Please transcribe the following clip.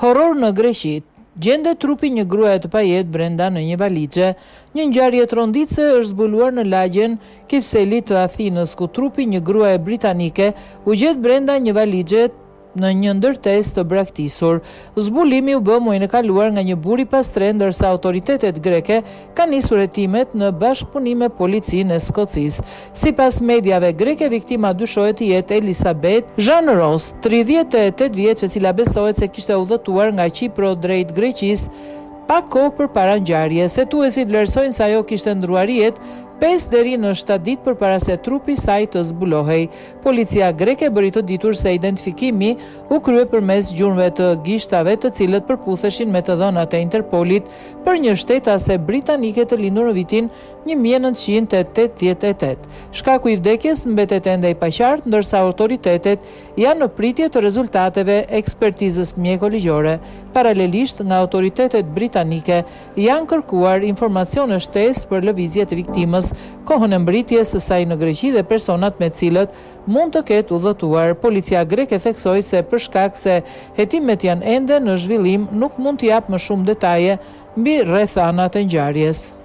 Horror në Greqi. Gjendet trupi një gruaje të pajet brenda në një valixhe. Një ngjarje tronditse është zbuluar në lagjen Kipseli të Athinës, ku trupi një gruaje britanike u gjet brenda një valixhe në një ndërtesë të braktisur. Zbulimi u bë muajin e kaluar nga një bur i pastre, ndërsa autoritetet greke kanë nisur hetimet në bashkëpunim me policinë e Skocisë. Sipas mediave greke, viktima dyshohet të jetë Elisabeth Jean Ross, 38 vjeç, e cila besohet se kishte udhëtuar nga Kipro drejt Greqisë pak kohë përpara ngjarjes. Hetuesit vlerësojnë se ajo kishte ndruar jetë 5 deri në 7 ditë përpara se trupi i saj të zbulohej. Policia greke bëri të ditur se identifikimi u krye përmes gjurmëve të gishtave, të cilët përputheshin me të dhënat e Interpolit për një shtetase britanike të lindur në vitin 1988. Shkaku i vdekjes mbetet ende i paqartë, ndërsa autoritetet janë në pritje të rezultateve ekspertizës mjekoligjore. Paralelisht, nga autoritetet britanike janë kërkuar informacione shtesë për lëvizjet e viktimës, kohën e mbritjes së saj në Greqi dhe personat me cilët mund të ketë udhëtuar. Policia greke theksoi se për shkak se hetimet janë ende në zhvillim, nuk mund të jap më shumë detaje mbi rrethanat e ngjarjes.